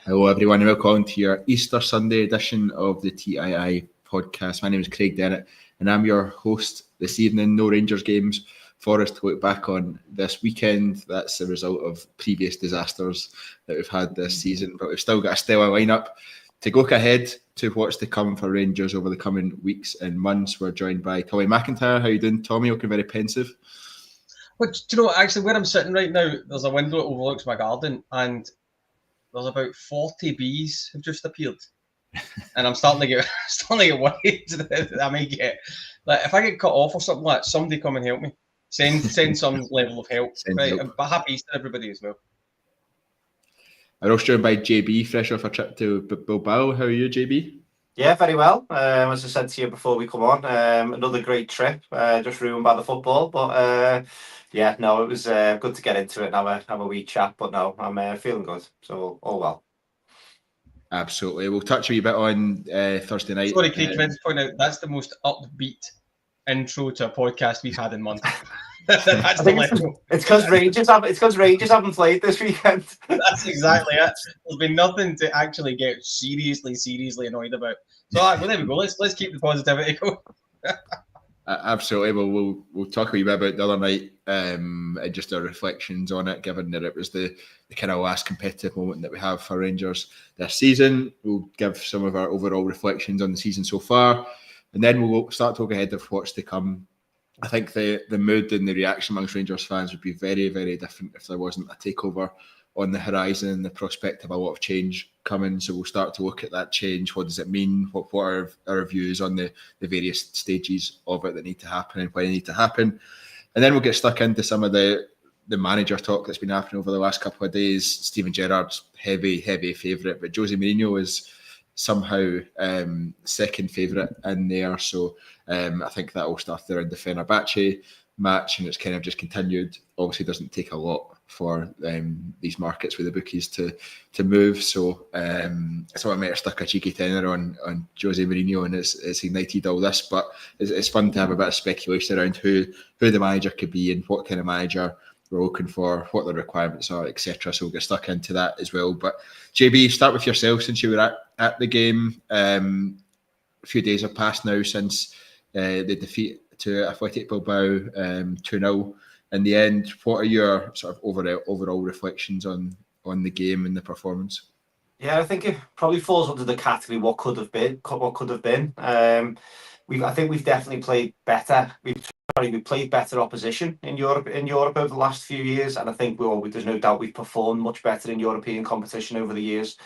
Hello everyone and welcome to your Easter Sunday edition of the TII podcast. My name is Craig Dennett and I'm your host this evening. No Rangers games for us to look back on this weekend. That's the result of previous disasters that we've had this season, but we've still got a stellar lineup to look ahead to what's to come for Rangers over the coming weeks and months. We're joined by Tommy McIntyre. How you doing, Tommy? Looking very pensive. Well, do you know, actually, where I'm sitting right now, there's a window that overlooks my garden, and there's about 40 bees have just appeared, and I'm starting to get worried that I may get, like, if I get cut off or something like that, somebody come and help me. Send some level of help. Right, but happy Easter, everybody, as well. I'm also joined by JB, fresh off a trip to Bilbao. How are you, JB? Yeah, very well. As I said to you before we come on, another great trip, just ruined by the football. But it was good to get into it and have a wee chat. But no, I'm feeling good, so all well. Absolutely. We'll touch a wee bit on Thursday night. Sorry, Craig, can I just point out, that's the most upbeat intro to a podcast we've had in months. That's it's because Rangers haven't played this weekend. That's exactly it. There's been nothing to actually get seriously annoyed about. So well, there we go. Let's keep the positivity going. Absolutely. Well, we'll talk a wee bit about the other night and just our reflections on it, given that it was the kind of last competitive moment that we have for Rangers this season. We'll give some of our overall reflections on the season so far, and then we'll start to look ahead of what's to come. I think the mood and the reaction amongst Rangers fans would be very, very different if there wasn't a takeover on the horizon and the prospect of a lot of change coming. So we'll start to look at that change. What does it mean? What are our views on the various stages of it that need to happen and when they need to happen? And then we'll get stuck into some of the manager talk that's been happening over the last couple of days. Steven Gerrard's heavy favourite, but Jose Mourinho is somehow second favourite in there. So I think that all started around the Fenerbahce match and it's kind of just continued. Obviously doesn't take a lot for these markets with the bookies to move. So I might have stuck a cheeky tenner on Jose Mourinho and it's ignited all this. But it's fun to have a bit of speculation around who the manager could be and what kind of manager we're looking for, what the requirements are, etc. So we'll get stuck into that as well. But JB, start with yourself since you were at the game. A few days have passed now since the defeat to Athletic Bilbao 2-0 in the end. What are your sort of overall reflections on the game and the performance? Yeah, I think it probably falls under the category what could have been. I think we've definitely played better. We've played better opposition in Europe over the last few years, and I think there's no doubt we've performed much better in European competition over the years.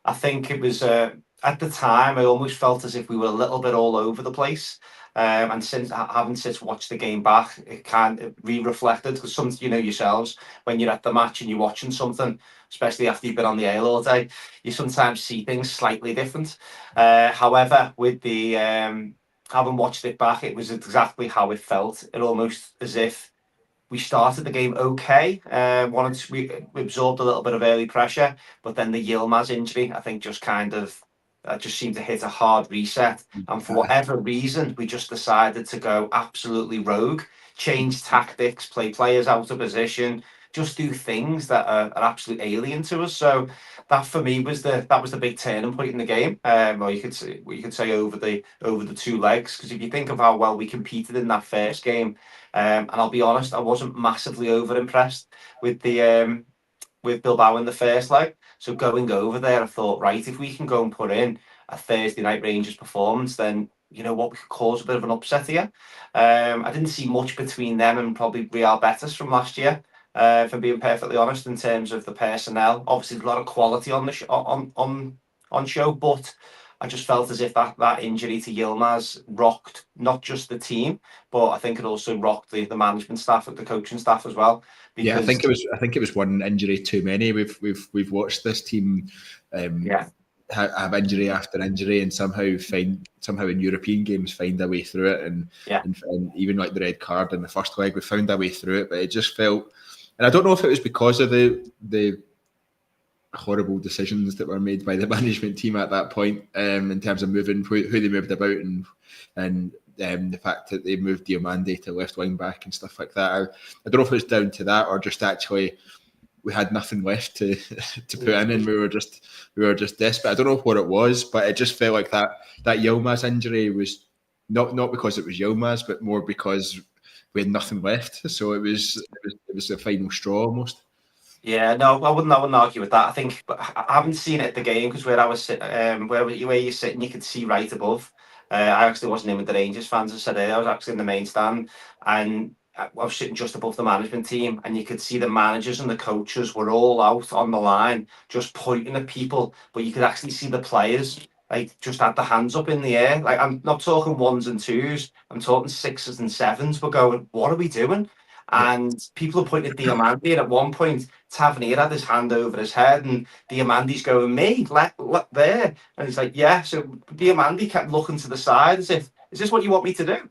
I think it was at the time I almost felt as if we were a little bit all over the place. And since watched the game back, it can't re-reflected because some, yourselves, when you're at the match and you're watching something, especially after you've been on the ale all day, you sometimes see things slightly different. However, with the having watched it back, it was exactly how it felt. It almost as if we started the game okay. We absorbed a little bit of early pressure, but then the Yilmaz injury, I think, just seemed to hit a hard reset. And for whatever reason, we just decided to go absolutely rogue, change tactics, play players out of position, just do things that are absolutely alien to us. So that for me was the big turning point in the game. Or you could say over the two legs, because if you think of how well we competed in that first game, and I'll be honest, I wasn't massively over impressed with Bilbao in the first leg. So going over there, I thought, right, if we can go and put in a Thursday night Rangers performance, then we could cause a bit of an upset here. I didn't see much between them and probably Real Betis from last year, if I'm being perfectly honest, in terms of the personnel. Obviously, a lot of quality on the show, but I just felt as if that injury to Yilmaz rocked not just the team, but I think it also rocked the management staff, the coaching staff as well. Yeah, I think it was one injury too many. We've watched this team have injury after injury and somehow in European games find a way through it, and even like the red card in the first leg, we found a way through it. But it just felt, and I don't know if it was because of the horrible decisions that were made by the management team at that point, in terms of moving who they moved about and the fact that they moved Diomande to left wing back and stuff like that. I don't know if it was down to that or just actually we had nothing left to put in, and we were just desperate. I don't know what it was, but it just felt like that Yilmaz injury was not because it was Yilmaz, but more because we had nothing left. So it was the final straw almost. Yeah, no, I wouldn't argue with that. I think, but I haven't seen it at the game because where I was sitting, where you're sitting, you could see right above. I actually wasn't in with the Rangers fans. I said I was actually in the main stand, and I was sitting just above the management team, and you could see the managers and the coaches were all out on the line, just pointing at people. But you could actually see the players like just had the hands up in the air. Like, I'm not talking ones and twos. I'm talking sixes and sevens. We're going, what are we doing? And people are pointing at Diamandi, and at one point, Tavernier had his hand over his head, and Diamandi's going, me, let there. And he's like, yeah. So Diamandi kept looking to the side as if, is this what you want me to do?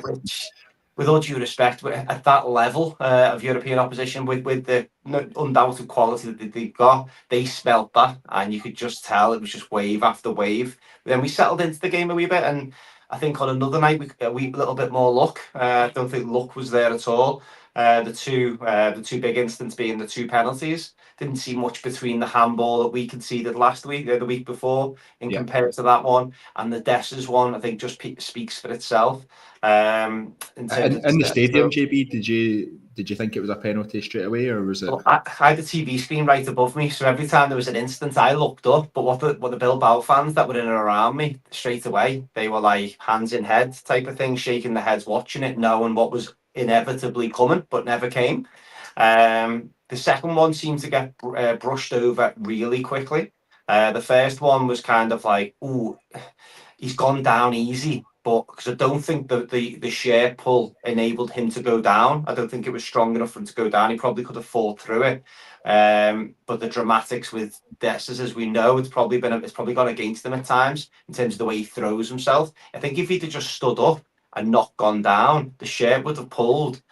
Which, with all due respect, at that level of European opposition, with the undoubted quality that they've got, they smelt that, and you could just tell it was just wave after wave. Then we settled into the game a wee bit, and I think on another night we a little bit more luck. I don't think luck was there at all. The two big incidents being the two penalties. Didn't see much between the handball that we conceded last week, the week before, in compared to that one, and the Dessers one. I think just speaks for itself. In the stadium, JB, did you think it was a penalty straight away, or was it? Well, I had the TV screen right above me, so every time there was an incident, I looked up. But what the Bilbao fans that were in and around me straight away, they were like hands in head type of thing, shaking their heads, watching it, knowing what was inevitably coming, but never came. The second one seemed to get brushed over really quickly. The first one was kind of like, ooh, he's gone down easy. But because I don't think that the sheer pull enabled him to go down. I don't think it was strong enough for him to go down. He probably could have fought through it. But the dramatics with Dessers, as we know, it's probably gone against him at times in terms of the way he throws himself. I think if he'd have just stood up and not gone down, the shirt would have pulled,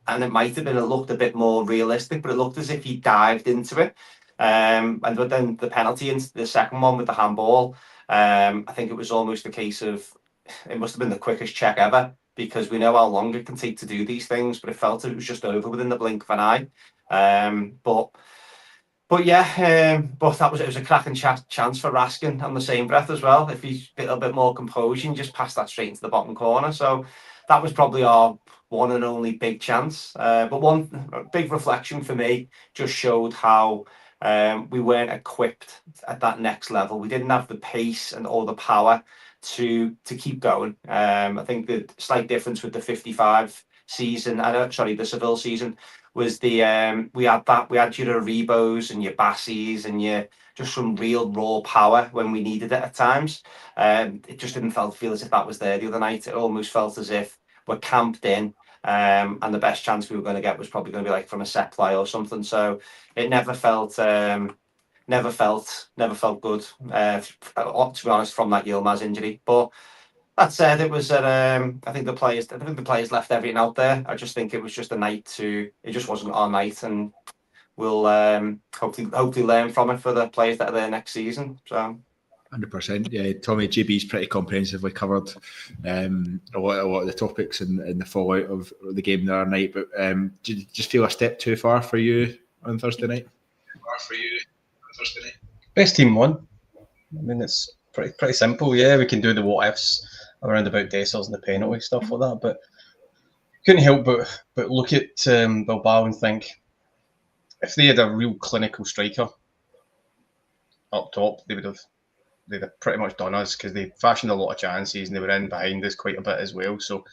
and it might have been, it looked a bit more realistic, but it looked as if he dived into it. But then the penalty in the second one with the handball, I think it was almost a case of, it must have been the quickest check ever, because we know how long it can take to do these things, but it felt it was just over within the blink of an eye. But it was a cracking chance for Raskin on the same breath as well. If he's a little bit more composed, you can just pass that straight into the bottom corner. So that was probably our one and only big chance. But one big reflection for me just showed how we weren't equipped at that next level. We didn't have the pace and all the power to keep going. I think the slight difference with the 55 season, the Seville season, was we had your Aribos and your Bassis and your just some real raw power when we needed it at times. It just didn't feel as if that was there the other night. It almost felt as if we're camped in, and the best chance we were going to get was probably going to be like from a set play or something. So it never felt good, to be honest, from that Yilmaz injury. But that said, it was I think the players left everything out there. I just think it was just it just wasn't our night, and we'll hopefully learn from it for the players that are there next season. So 100%. Yeah, Tommy, JB's pretty comprehensively covered a lot of the topics and the fallout of the game the other night. But did you just feel a step too far for you on Thursday night? Best team won. I mean, it's pretty simple. Yeah, we can do the what ifs around about Dessers and the penalty stuff like that, but couldn't help but look at Bilbao and think, if they had a real clinical striker up top, they'd have pretty much done us, because they fashioned a lot of chances and they were in behind us quite a bit as well. So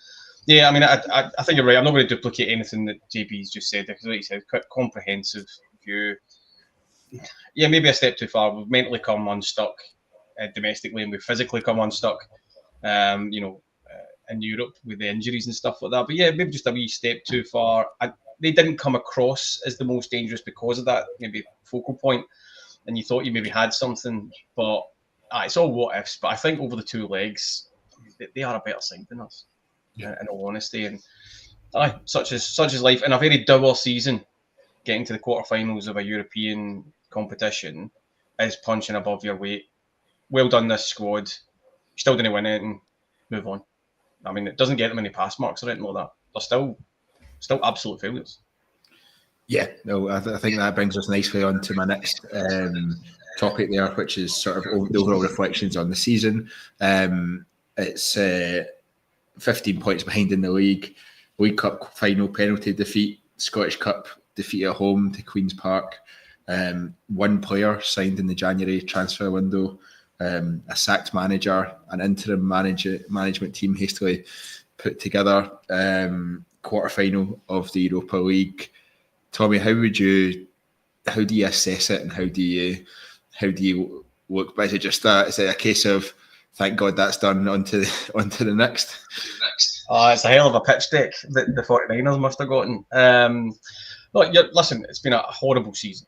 yeah, I mean, I think you're right. I'm not going to duplicate anything that JB's just said, because like you said, quite comprehensive view. Yeah, maybe a step too far. We've mentally come unstuck domestically, and we've physically come unstuck, in Europe with the injuries and stuff like that. But yeah, maybe just a wee step too far. They didn't come across as the most dangerous because of that maybe focal point, and you thought you maybe had something. But it's all what ifs. But I think over the two legs, they are a better side than us, in all honesty. And such is life. In a very dour season, getting to the quarterfinals of a European competition is punching above your weight. Well done, this squad. Still didn't win it, and move on. I mean, it doesn't get them any pass marks or anything like that. They're still absolute failures. Yeah, no, I think that brings us nicely on to my next topic there, which is sort of the overall reflections on the season. It's 15 points behind in the League Cup final penalty defeat, Scottish Cup defeat at home to Queen's Park. One player signed in the January transfer window, a sacked manager, an interim management team hastily put together, quarter final of the Europa League. Tommy, how do you assess it, and how do you look? But is it just that? Is it a case of thank God that's done, onto the next? It's a hell of a pitch deck that the 49ers must have gotten. Look, listen, it's been a horrible season,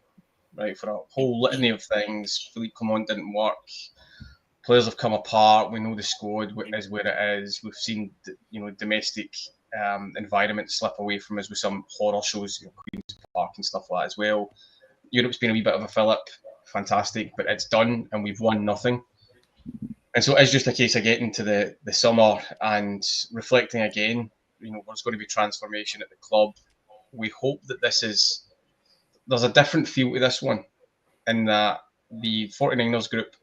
right? For a whole litany of things. Philippe Clement didn't work. Players have come apart. We know the squad is where it is. We've seen, domestic environment slip away from us with some horror shows, Queen's Park and stuff like that as well. Europe's been a wee bit of a fill-up. Fantastic, but it's done and we've won nothing. And so it's just a case of getting to the summer and reflecting again. There's going to be transformation at the club. We hope that there's a different feel to this one, in that the 49ers group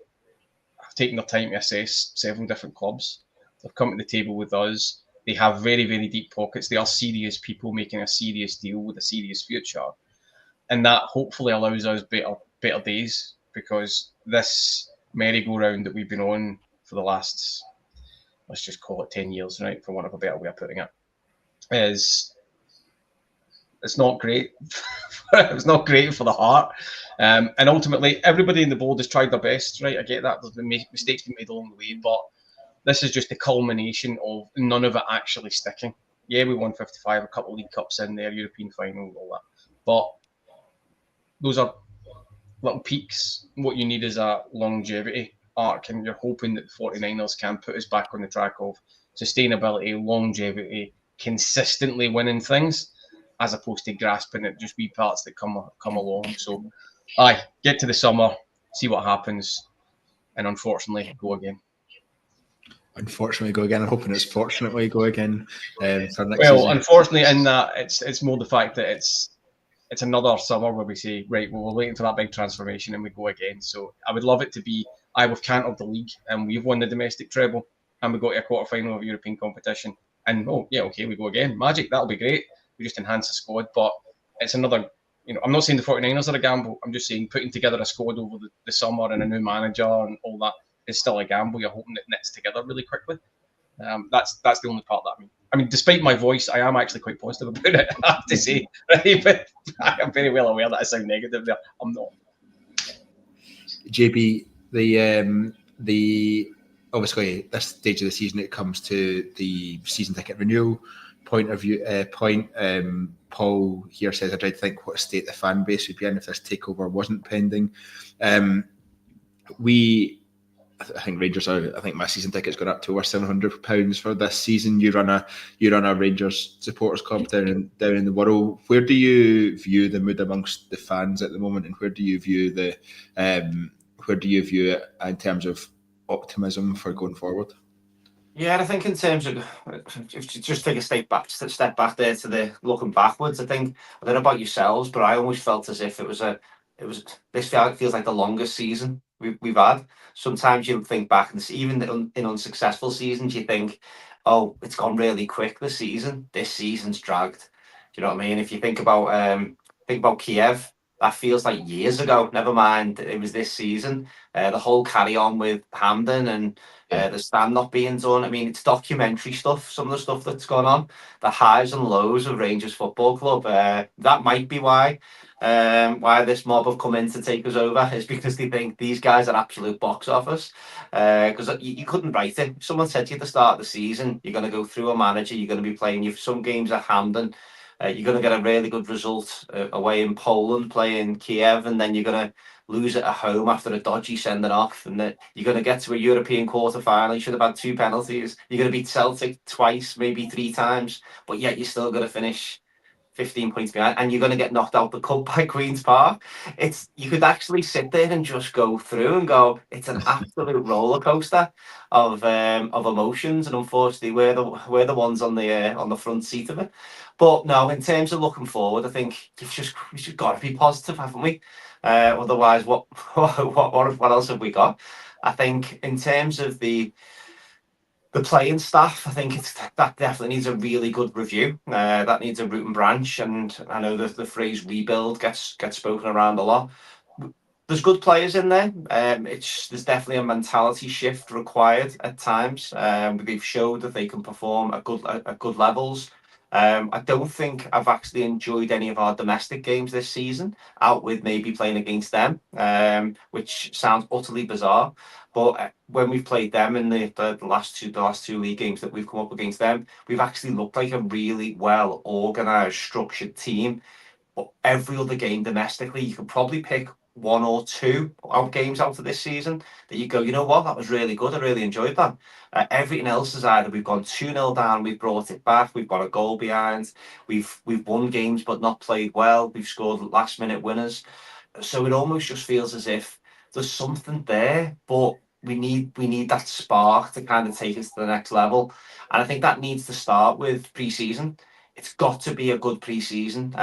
have taken their time to assess several different clubs. They've come to the table with us. They have very, very deep pockets. They are serious people making a serious deal with a serious future. And that hopefully allows us better days, because this merry-go-round that we've been on for the last, let's just call it 10 years, right, for want of a better way of putting it, it's not great. It's not great for the heart. And ultimately, everybody in the board has tried their best, right? I get that. There's been mistakes been made along the way, but this is just the culmination of none of it actually sticking. Yeah, we won 55, a couple of League Cups in there, European final, all that. But those are little peaks. What you need is a longevity arc, and you're hoping that the 49ers can put us back on the track of sustainability, longevity, consistently winning things, as opposed to grasping at just wee parts that come along. So, get to the summer, see what happens, and unfortunately, go again. Unfortunately, go again. I'm hoping it's fortunately go again for next well, season. Unfortunately, in that it's more the fact that it's another summer where we say, right, well, we're waiting for that big transformation and we go again. So I would love it to be, we've cantered the league and we've won the domestic treble and we go to a quarter final of European competition. And, we go again. Magic, that'll be great. We just enhance the squad. But it's another, I'm not saying the 49ers are a gamble. I'm just saying putting together a squad over the summer and a new manager and all that is still a gamble. You're hoping it knits together really quickly. That's the only part that I mean, despite my voice, I am actually quite positive about it, I have to say. Right? But I am very well aware that I sound negative there. I'm not. JB, the obviously this stage of the season, it comes to the season ticket renewal point. Paul here says, I tried to think what state the fan base would be in if this takeover wasn't pending. I think Rangers I think my season ticket's gone up to over £700 for this season. You run a Rangers supporters club down in the Wirral. Where do you view the mood amongst the fans at the moment, and where do you view it in terms of optimism for going forward? Yeah, I think in terms of, if you just take a step back there to the looking backwards, I think, I don't know about yourselves, but I always felt as if this feels like the longest season we've had. Sometimes you think back and even in unsuccessful seasons, you think, oh, it's gone really quick this season. This season's dragged. Do you know what I mean? If you think about Kiev, that feels like years ago. Never mind, it was this season. The whole carry on with Hampden and the stand not being done. I mean, it's documentary stuff, some of the stuff that's gone on, the highs and lows of Rangers Football Club. That might be why this mob have come in to take us over, is because they think these guys are absolute box office. Because you couldn't write it. If someone said to you at the start of the season, you're going to go through a manager, you're going to be playing some games at Hampden, you're going to get a really good result away in Poland playing Kiev, and then you're going to lose it at home after a dodgy sending off, and that you're going to get to a European quarter final. You should have had 2 penalties. You're going to beat Celtic twice, maybe 3 times, but yet you're still going to finish 15 points behind, and you're going to get knocked out the cup by Queen's Park. You could actually sit there and just go through and go. It's an absolute roller coaster of emotions, and unfortunately, we're the ones on the front seat of it. But no, in terms of looking forward, I think we've just got to be positive, haven't we? Otherwise, what else have we got? I think in terms of the playing staff, I think that definitely needs a really good review. That needs a root and branch, and I know that the phrase rebuild gets spoken around a lot. There's good players in there. There's definitely a mentality shift required at times. They've showed that they can perform at good levels. I don't think I've actually enjoyed any of our domestic games this season, out with maybe playing against them, which sounds utterly bizarre. But when we've played them in the last two league games that we've come up against them, we've actually looked like a really well organised, structured team. But every other game domestically, you could probably pick one or two games out of this season that you go, you know what, that was really good. I really enjoyed that. Everything else is either we've gone 2-0 down, we've brought it back, we've got a goal behind, we've won games but not played well, we've scored last minute winners. So it almost just feels as if there's something there, but we need that spark to kind of take us to the next level. And I think that needs to start with pre-season. It's got to be a good pre-season. Look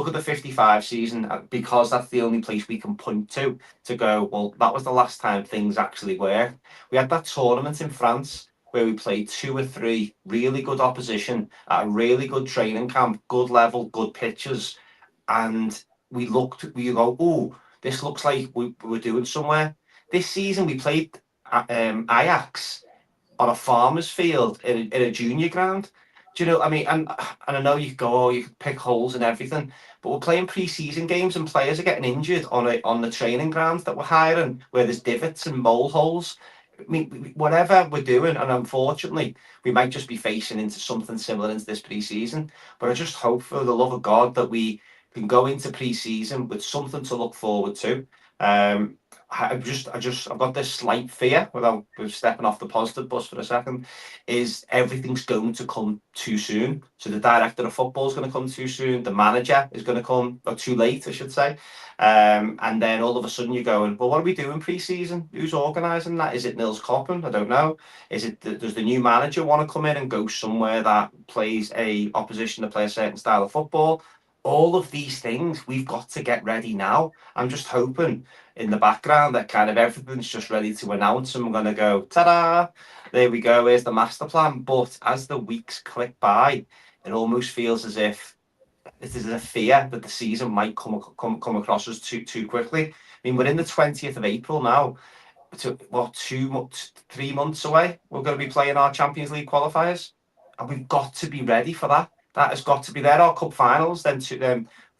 at the 55 season, because that's the only place we can point to go, well, that was the last time things actually worked. We had that tournament in France where we played 2 or 3 really good opposition at a really good training camp, good level, good pitches. And we go, oh, this looks like we're doing somewhere. This season we played Ajax on a farmer's field in a junior ground. Do you know what I mean? And I know you go, you can pick holes and everything, but we're playing pre-season games and players are getting injured on the training grounds that we're hiring, where there's divots and mole holes. I mean, whatever we're doing, and unfortunately, we might just be facing into something similar into this pre-season. But I just hope, for the love of God, that we can go into pre-season with something to look forward to. I've got this slight fear, without stepping off the positive bus for a second, is everything's going to come too soon. So the director of football is going to come too soon. The manager is going to come, or too late, I should say. And then all of a sudden you're going, well, what are we doing pre-season? Who's organising that? Is it Nils Koppen? I don't know. Does the new manager want to come in and go somewhere that plays a opposition to play a certain style of football? All of these things, we've got to get ready now. I'm just hoping in the background that kind of everything's just ready to announce, and we're going to go, ta-da, there we go, here's the master plan. But as the weeks click by, it almost feels as if there's a fear that the season might come across us too quickly. I mean, we're in the 20th of April now. 3 months away, we're going to be playing our Champions League qualifiers, and we've got to be ready for that. That has got to be there. Our cup finals, then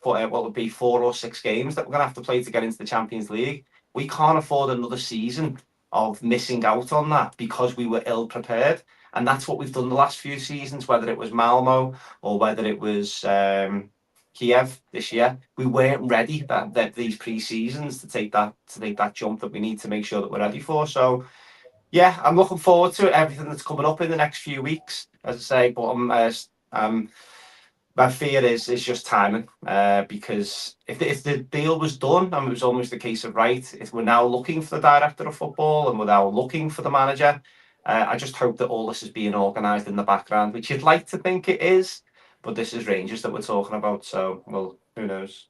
for what would be 4 or 6 games that we're going to have to play to get into the Champions League. We can't afford another season of missing out on that because we were ill prepared. And that's what we've done the last few seasons, whether it was Malmo or whether it was Kiev this year. We weren't ready that these pre-seasons to take that jump that we need to make sure that we're ready for. So yeah, I'm looking forward to everything that's coming up in the next few weeks, as I say. But my fear is just timing, because if the deal was done and it was almost a case of, right, if we're now looking for the director of football and we're now looking for the manager, I just hope that all this is being organised in the background, which you'd like to think it is, but this is Rangers that we're talking about, so, well, who knows?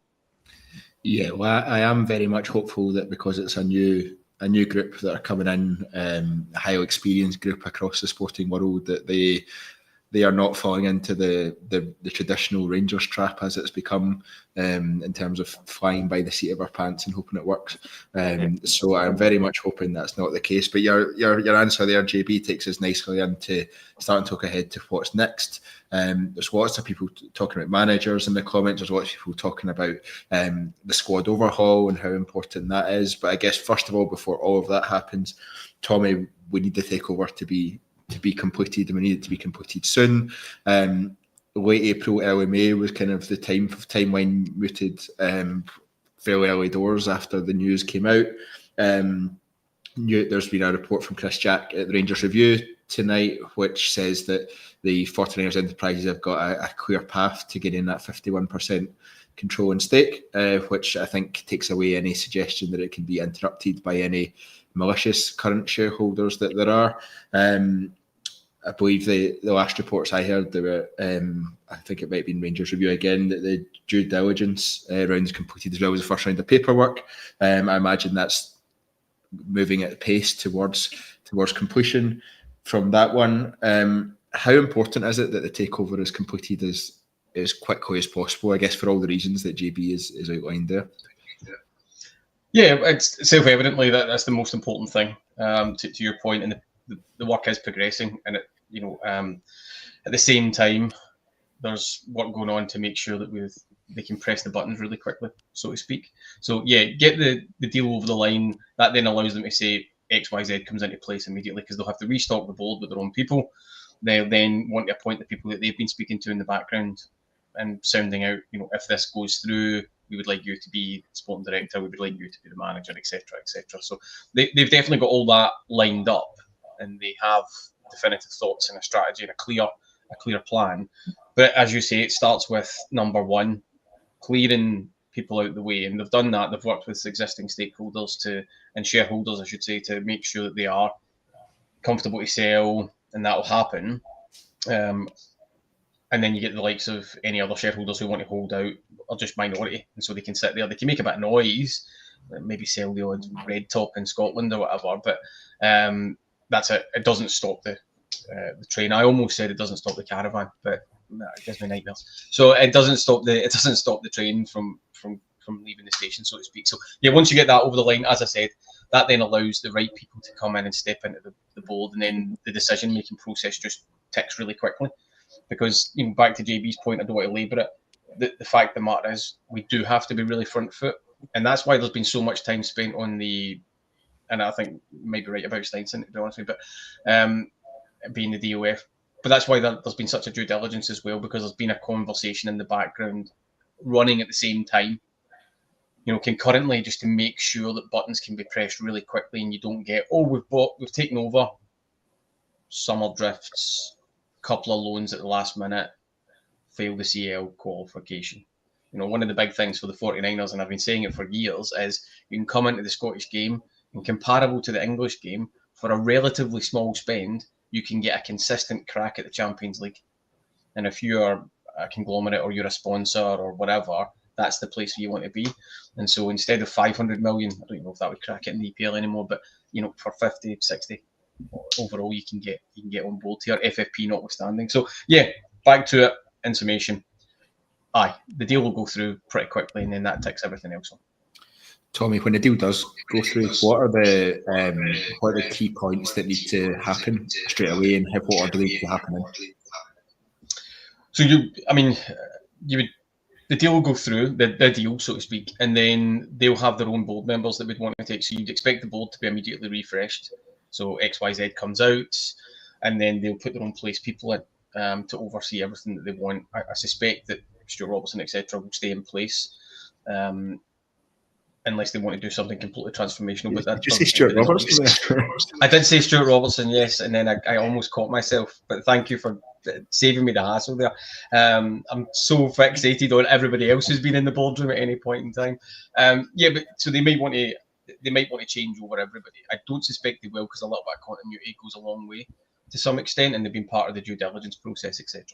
Yeah, well, I am very much hopeful that because it's a new group that are coming in, a highly experienced group across the sporting world, that they are not falling into the traditional Rangers trap as it's become, in terms of flying by the seat of our pants and hoping it works. So I'm very much hoping that's not the case. But your answer there, JB, takes us nicely into starting to look ahead to what's next. There's lots of people talking about managers in the comments. There's lots of people talking about the squad overhaul and how important that is. But I guess, first of all, before all of that happens, Tommy, we need the takeover to be completed, and we need it to be completed soon. Late April, early May was kind of the timeline mooted fairly early doors after the news came out. There's been a report from Chris Jack at the Rangers Review tonight, which says that the 49ers Enterprises have got a clear path to getting that 51% control and stake, which I think takes away any suggestion that it can be interrupted by any malicious current shareholders that there are. I believe the last reports I heard, there were, I think it might have been Rangers Review again, that the due diligence rounds completed as well as the first round of paperwork. I imagine that's moving at a pace towards completion from that one. How important is it that the takeover is completed as quickly as possible, I guess, for all the reasons that JB is outlined there? Yeah, it's self-evidently that's the most important thing, to your point, and the work is progressing, and at the same time, there's work going on to make sure that they can press the buttons really quickly, so to speak. So yeah, get the deal over the line. That then allows them to say XYZ comes into place immediately, because they'll have to restock the board with their own people. They'll then want to appoint the people that they've been speaking to in the background and sounding out, if this goes through, we would like you to be sporting director, we would like you to be the manager, etc., etc. So they've definitely got all that lined up, and they have definitive thoughts and a strategy and a clear plan. But as you say, it starts with number one, clearing people out the way, and they've done that. They've worked with existing stakeholders and shareholders, I should say, to make sure that they are comfortable to sell, and that will happen. And then you get the likes of any other shareholders who want to hold out, or just minority, and so they can sit there. They can make a bit of noise, maybe sell the odd red top in Scotland or whatever, but that's it. It doesn't stop the train. I almost said it doesn't stop the caravan, but it gives me nightmares. So it doesn't stop the train from leaving the station, so to speak. So yeah, once you get that over the line, as I said, that then allows the right people to come in and step into the board, and then the decision making process just ticks really quickly. Because back to JB's point, I don't want to labour it. The fact of the matter is, we do have to be really front foot, and that's why there's been so much time spent on and I think you might be right about Steinson, to be honest with you, but being the DOF. But that's why there's been such a due diligence as well, because there's been a conversation in the background running at the same time, concurrently, just to make sure that buttons can be pressed really quickly, and you don't get, we've taken over, summer drifts, couple of loans at the last minute, failed the CL qualification. One of the big things for the 49ers, and I've been saying it for years, is you can come into the Scottish game, and comparable to the English game, for a relatively small spend, you can get a consistent crack at the Champions League. And if you're a conglomerate or you're a sponsor or whatever, that's the place where you want to be. And so instead of 500 million, I don't know if that would crack it in the EPL anymore, but for 50, 60 overall, you can get on board here, FFP notwithstanding. So yeah, back to it, in summation, the deal will go through pretty quickly, and then that ticks everything else on. Tommy, when the deal does go through, what are the key points that need to happen straight away, and what order they need to happen in? So the deal will go through, the deal, so to speak, and then they'll have their own board members that we'd want to take. So you'd expect the board to be immediately refreshed. So XYZ comes out, and then they'll put their own place people in to oversee everything that they want. I suspect that Stuart Robertson, etc., will stay in place, unless they want to do something completely transformational. But that, did you say Stuart Robertson? I did say Stuart Robertson, yes, and then I almost caught myself. But thank you for saving me the hassle there. I'm so fixated on everybody else who's been in the boardroom at any point in time. But so they might want to change over everybody. I don't suspect they will, because a little bit of continuity goes a long way to some extent, and they've been part of the due diligence process, etc.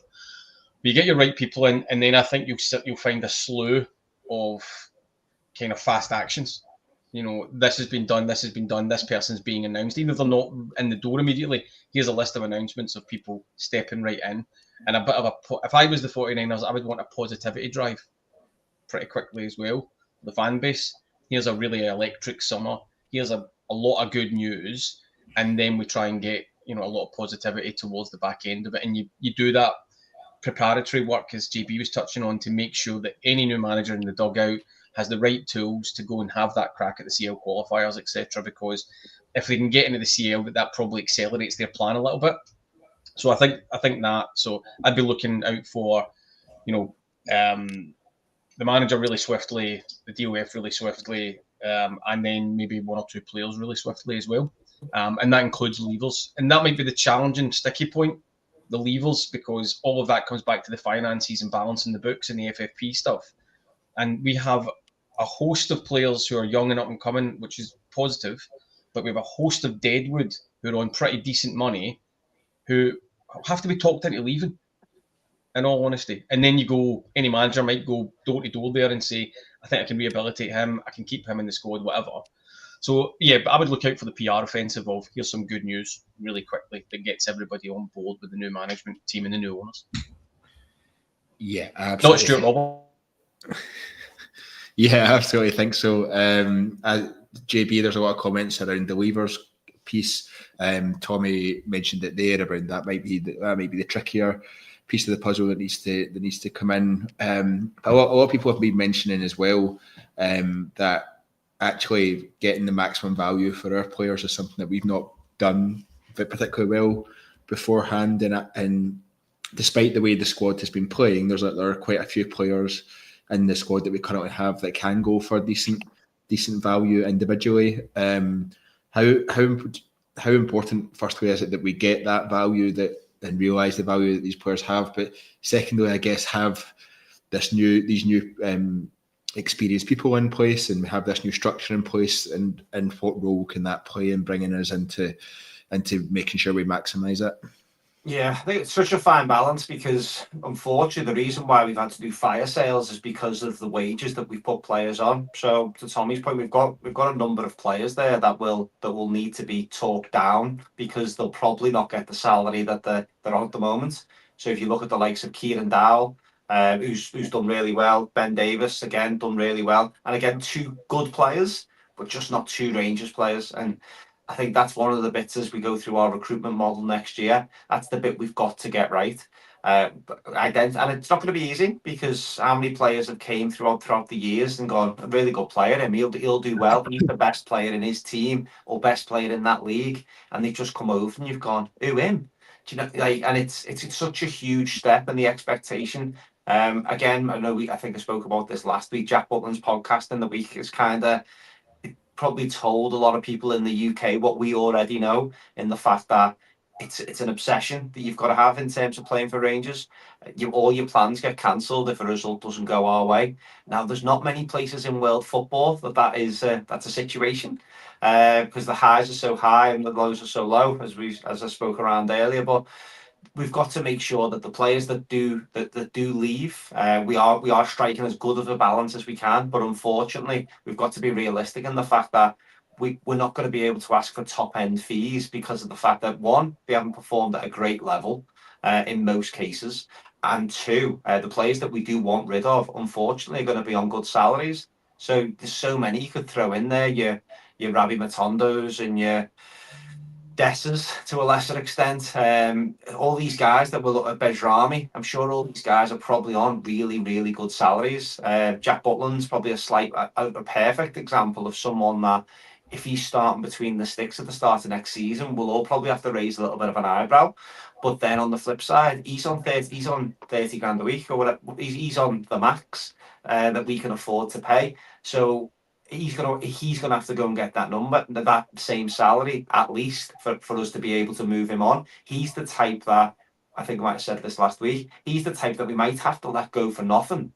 But you get your right people in, and then I think you'll find a slew of kind of fast actions. This has been done, this person's being announced. Even if they're not in the door immediately, here's a list of announcements of people stepping right in. And a bit of if I was the 49ers, I would want a positivity drive pretty quickly as well. The fan base, here's a really electric summer, here's a lot of good news, and then we try and get a lot of positivity towards the back end of it. And you do that preparatory work, as JB was touching on, to make sure that any new manager in the dugout has the right tools to go and have that crack at the CL qualifiers, etc. Because if they can get into the CL, that probably accelerates their plan a little bit. So I think that. So I'd be looking out for, the manager really swiftly, the DOF really swiftly, and then maybe one or two players really swiftly as well. And that includes leavers. And that might be the challenging sticky point, the leavers, because all of that comes back to the finances and balancing the books and the FFP stuff. And we have a host of players who are young and up and coming, which is positive, but we have a host of deadwood who are on pretty decent money who have to be talked into leaving, in all honesty. And then any manager might go door to door there and say, I think I can rehabilitate him, I can keep him in the squad, whatever. So, yeah, but I would look out for the PR offensive of here's some good news really quickly that gets everybody on board with the new management team and the new owners. Yeah, absolutely. Not Stuart Robert. Yeah, I absolutely think so. JB, there's a lot of comments around the leavers piece. Tommy mentioned it there around that might be the trickier piece of the puzzle that needs to come in. A lot of people have been mentioning as well that actually getting the maximum value for our players is something that we've not done particularly well beforehand. And despite the way the squad has been playing, there are quite a few players in the squad that we currently have that can go for decent value individually. How important, firstly, is it that we get that value and realise the value that these players have, but secondly, I guess have these new experienced people in place, and we have this new structure in place, and what role can that play in bringing us into making sure we maximise it? Yeah, I think it's such a fine balance because, unfortunately, the reason why we've had to do fire sales is because of the wages that we've put players on. So, to Tommy's point, we've got a number of players there that will need to be talked down because they'll probably not get the salary that they're on at the moment. So, if you look at the likes of Kieran Dowell, who's done really well, Ben Davis again done really well, and again 2 good players, but just not 2 Rangers players. And I think that's one of the bits as we go through our recruitment model next year. That's the bit we've got to get right. And it's not going to be easy because how many players have came throughout the years and gone, a really good player, and he'll do well. He's the best player in his team or best player in that league, and they've just come over and you've gone, who him? Do you know? And it's such a huge step, and the expectation. Again, I think I spoke about this last week. Jack Butland's podcast in the week is kind of probably told a lot of people in the UK what we already know, in the fact that it's an obsession that you've got to have in terms of playing for Rangers. All your plans get cancelled if a result doesn't go our way. Now, there's not many places in world football that's a situation because the highs are so high and the lows are so low, as I spoke around earlier. But we've got to make sure that the players that do leave, we are striking as good of a balance as we can. But unfortunately, we've got to be realistic in the fact that we're not going to be able to ask for top end fees because of the fact that, one, they haven't performed at a great level in most cases, and two, the players that we do want rid of, unfortunately, are going to be on good salaries. So there's so many you could throw in there. Your Rabbi Matondos and your Dessers to a lesser extent. All these guys that will look at Bejrami, I'm sure all these guys are probably on really, really good salaries. Jack Butland's probably a perfect example of someone that, if he's starting between the sticks at the start of next season, we'll all probably have to raise a little bit of an eyebrow. But then on the flip side, he's on 30 grand a week or whatever. He's on the max that we can afford to pay. So he's gonna have to go and get that number, that same salary at least, for us to be able to move him on. He's the type that, I think I might have said this last week, he's the type that we might have to let go for nothing.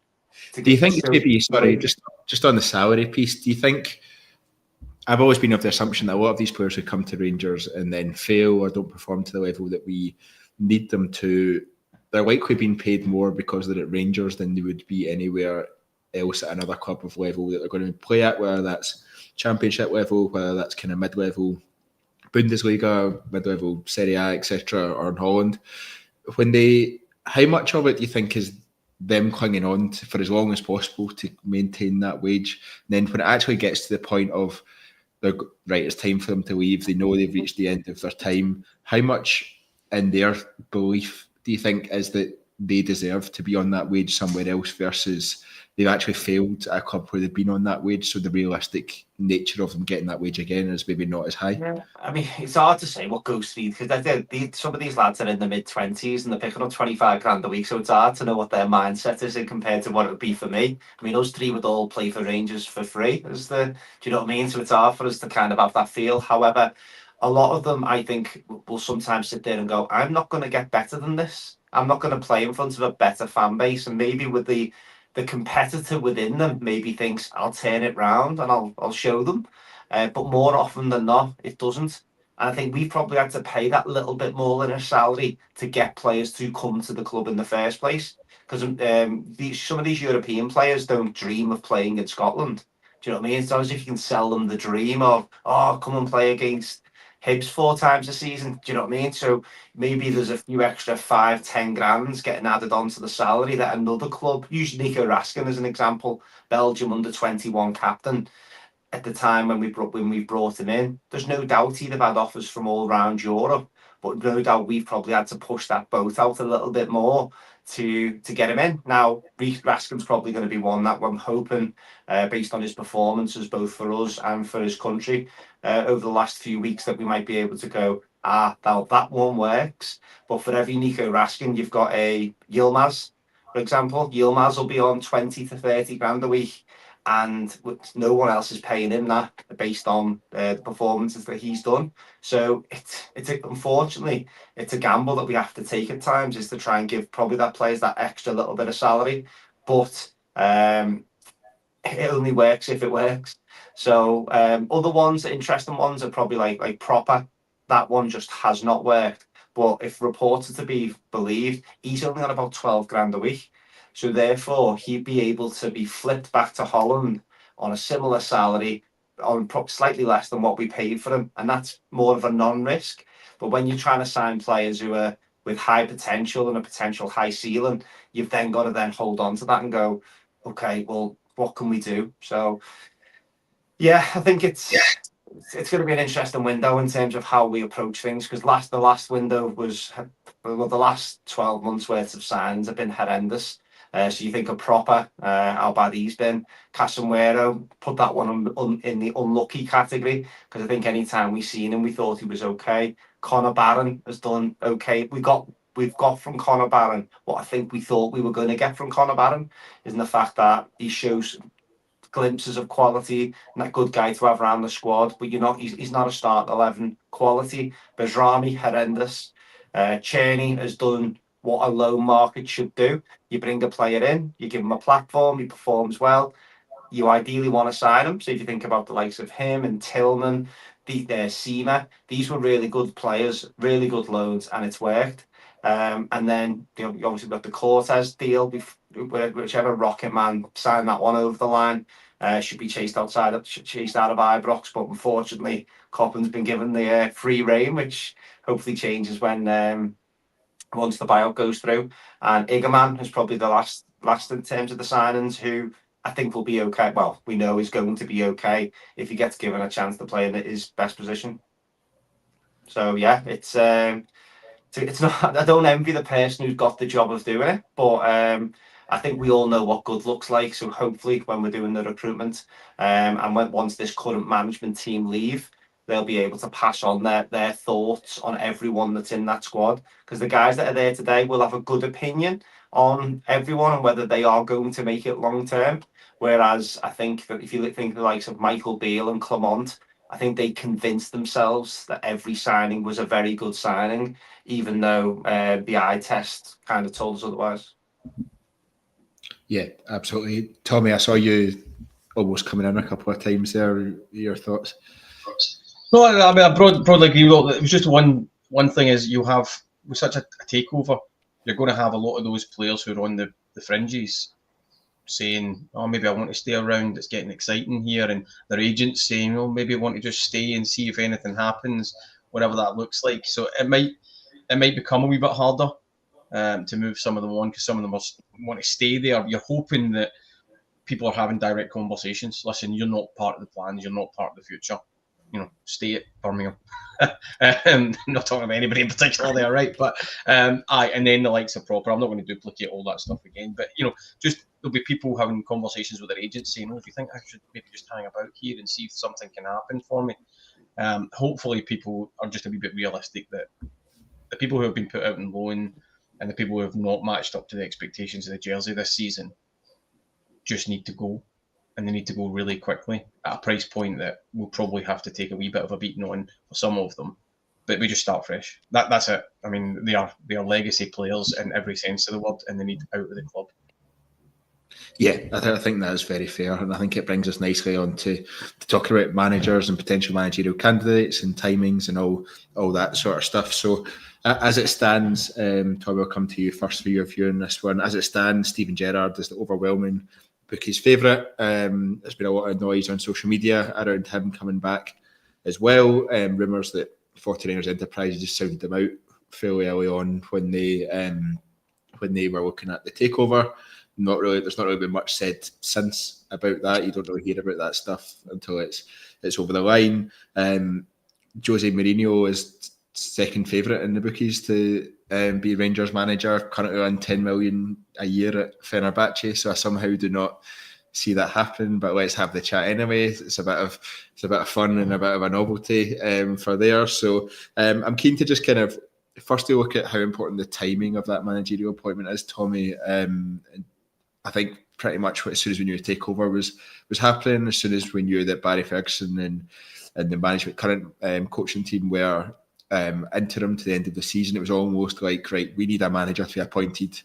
Do you think maybe, sorry, just on the salary piece, do you think, I've always been of the assumption that a lot of these players who come to Rangers and then fail or don't perform to the level that we need them to, they're likely being paid more because they're at Rangers than they would be anywhere else at another club of level that they're going to play at, whether that's Championship level, whether that's kind of mid-level Bundesliga, mid-level Serie A, etc., or in Holland. How much of it do you think is them clinging on for as long as possible to maintain that wage? And then when it actually gets to the point of, it's time for them to leave, they know they've reached the end of their time, how much in their belief do you think is that they deserve to be on that wage somewhere else versus they've actually failed at a club where they've been on that wage, so the realistic nature of them getting that wage again is maybe not as high? Yeah. I mean, it's hard to say what goes through, because some of these lads are in the mid-20s and they're picking up 25 grand a week, so it's hard to know what their mindset is in compared to what it would be for me. I mean, us three would all play for Rangers for free, do you know what I mean? So it's hard for us to kind of have that feel. However, a lot of them, I think, will sometimes sit there and go, I'm not going to get better than this. I'm not going to play in front of a better fan base. And maybe with the competitor within them maybe thinks, I'll turn it round and I'll show them. But more often than not, it doesn't. And I think we probably had to pay that little bit more than a salary to get players to come to the club in the first place. Because some of these European players don't dream of playing in Scotland. Do you know what I mean? It's not as if you can sell them the dream of, oh, come and play against Hibs 4 times a season. Do you know what I mean? So maybe there's a few extra 5-10 grand getting added onto the salary that another club, usually Nico Raskin as an example, Belgium under-21 captain, at the time when we brought him in, there's no doubt he'd have had offers from all around Europe, but no doubt we've probably had to push that boat out a little bit more to get him in. Now, Raskin's probably going to be one that I'm hoping, based on his performances, both for us and for his country, over the last few weeks, that we might be able to go, that one works. But for every Nico Raskin, you've got a Yilmaz, for example. Yilmaz will be on 20 to 30 grand a week, and no one else is paying him that based on the performances that he's done. So unfortunately, it's a gamble that we have to take at times, is to try and give probably that players that extra little bit of salary, but it only works if it works. So other ones, interesting ones, are probably like Proper. That one just has not worked. But if reports are to be believed, he's only on about 12 grand a week. So therefore, he'd be able to be flipped back to Holland on a similar salary, on slightly less than what we paid for him. And that's more of a non-risk. But when you're trying to sign players who are with high potential and a potential high ceiling, you've then got to then hold on to that and go, okay, well, what can we do? So, yeah, I think it's going to be an interesting window in terms of how we approach things, because the last window was, well, the last 12 months worth of signs have been horrendous. So you think of Proper, how bad he's been. Casemiro, put that one in the unlucky category, because I think any time we've seen him, we thought he was okay. Conor Barron has done okay. We've got from Conor Barron what I think we thought we were going to get from Conor Barron, is in the fact that he shows glimpses of quality and that good guy to have around the squad, but he's not a start 11 quality. Bezrami, horrendous. Cheney has done what a low market should do. You bring a player in, you give him a platform, he performs well, you ideally want to sign him. So if you think about the likes of him and Tillman, Seamer, these were really good players, really good loans, and it's worked. And then you obviously got the Cortez deal, whichever rocket man signed that one over the line, should be chased out of Ibrox. But unfortunately, Copland's been given the free rein, which hopefully changes when once the buyout goes through. And Igaman is probably the last in terms of the signings, who I think will be okay. Well, we know is going to be okay if he gets given a chance to play in his best position. So yeah, it's not. I don't envy the person who's got the job of doing it, but I think we all know what good looks like. So hopefully, when we're doing the recruitment, and once this current management team leave, they'll be able to pass on their thoughts on everyone that's in that squad, because the guys that are there today will have a good opinion on everyone and whether they are going to make it long term. Whereas I think that if you think the likes of Michael Beale and Clement, I think they convinced themselves that every signing was a very good signing, even though the eye test kind of told us otherwise. Yeah, absolutely. Tommy, I saw you almost coming in a couple of times there. Your thoughts? No, I mean, I broadly agree with it. It was just one thing is you have, with such a takeover, you're going to have a lot of those players who are on the fringes saying, oh, maybe I want to stay around, it's getting exciting here, and their agents saying, oh, maybe I want to just stay and see if anything happens, whatever that looks like. So it might become a wee bit harder to move some of them on, because some of them want to stay there. You're hoping that people are having direct conversations. Listen, you're not part of the plans, you're not part of the future. Stay at Birmingham. Not talking about anybody in particular there, right? But and then the likes of Proper. I'm not going to duplicate all that stuff again, but just there'll be people having conversations with their agents saying, "Oh, do you think I should maybe just hang about here and see if something can happen for me?" Hopefully, people are just a wee bit realistic that the people who have been put out on loan and the people who have not matched up to the expectations of the jersey this season just need to go. and they need to go really quickly at a price point that we'll probably have to take a wee bit of a beating on for some of them. But we just start fresh. That's it. I mean, they are legacy players in every sense of the word, and they need out of the club. Yeah, I think that is very fair, and I think it brings us nicely on to talking about managers and potential managerial candidates and timings and all that sort of stuff. So, as it stands, Tom, I'll come to you first for your view on this one. As it stands, Steven Gerrard is the overwhelming bookies' favourite. There's been a lot of noise on social media around him coming back as well. Rumours that 49ers Enterprise just sounded them out fairly early on when they were looking at the takeover. There's not really been much said since about that. You don't really hear about that stuff until it's over the line. Jose Mourinho is second favourite in the bookies to be Rangers manager, currently on 10 million a year at Fenerbahce. So I somehow do not see that happen. But let's have the chat anyway. It's a bit of fun and a bit of a novelty for there. So I'm keen to just kind of firstly look at how important the timing of that managerial appointment is, Tommy. I think pretty much as soon as we knew the takeover was happening, as soon as we knew that Barry Ferguson and the management current coaching team were interim to the end of the season, it was almost like, right, we need a manager to be appointed